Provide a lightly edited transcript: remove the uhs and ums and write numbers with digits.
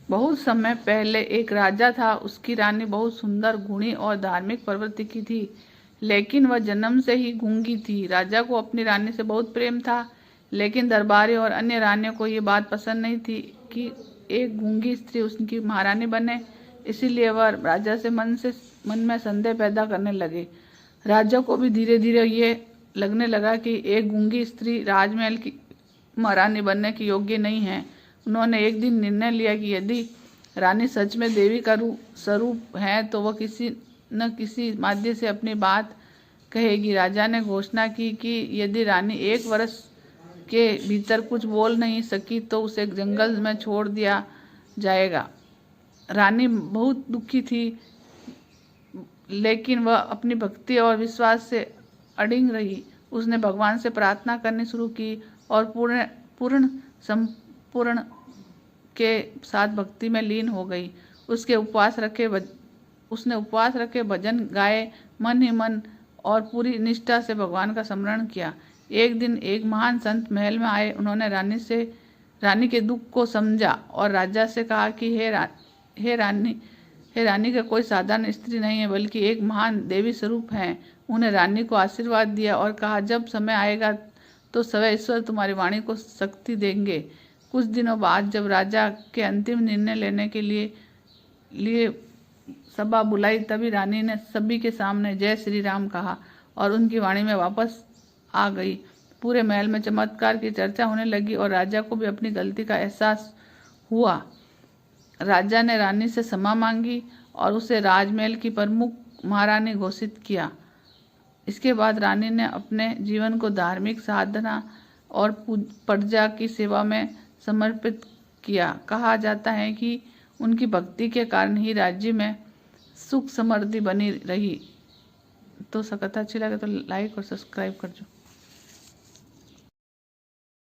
बहुत समय पहले एक राजा था। उसकी रानी बहुत सुंदर, गुणी और धार्मिक प्रवृत्ति की थी, लेकिन वह जन्म से ही गूंगी थी। राजा को अपनी रानी से बहुत प्रेम था, लेकिन दरबारी और अन्य रानियों को ये बात पसंद नहीं थी कि एक गूंगी स्त्री उसकी महारानी बने। इसीलिए वह राजा से मन में संदेह पैदा करने लगे। राजा को भी धीरे धीरे ये लगने लगा कि एक गूंगी स्त्री राजमहल की महारानी बनने की योग्य नहीं है। उन्होंने एक दिन निर्णय लिया कि यदि रानी सच में देवी का स्वरूप है तो वह किसी न किसी माध्यम से अपनी बात कहेगी। राजा ने घोषणा की कि यदि रानी 1 वर्ष के भीतर कुछ बोल नहीं सकी तो उसे जंगल में छोड़ दिया जाएगा। रानी बहुत दुखी थी, लेकिन वह अपनी भक्ति और विश्वास से अडिग रही। उसने भगवान से प्रार्थना करनी शुरू की और संपूर्ण के साथ भक्ति में लीन हो गई। उसने उपवास रखे, भजन गाए, मन ही मन और पूरी निष्ठा से भगवान का स्मरण किया। एक दिन एक महान संत महल में आए। उन्होंने रानी के दुख को समझा और राजा से कहा कि हे रानी का कोई साधारण स्त्री नहीं है, बल्कि एक महान देवी स्वरूप है। उन्हें रानी को आशीर्वाद दिया और कहा, जब समय आएगा तो स्वयं ईश्वर तुम्हारी वाणी को शक्ति देंगे। कुछ दिनों बाद जब राजा के अंतिम निर्णय लेने के लिए सभा बुलाई, तभी रानी ने सभी के सामने जय श्री राम कहा और उनकी वाणी में वापस आ गई। पूरे महल में चमत्कार की चर्चा होने लगी और राजा को भी अपनी गलती का एहसास हुआ। राजा ने रानी से क्षमा मांगी और उसे राजमहल की प्रमुख महारानी घोषित किया। इसके बाद रानी ने अपने जीवन को धार्मिक साधना और प्रजा की सेवा में समर्पित किया। कहा जाता है कि उनकी भक्ति के कारण ही राज्य में सुख समृद्धि बनी रही। तो कथा अच्छी लगे तो लाइक और सब्सक्राइब कर दो।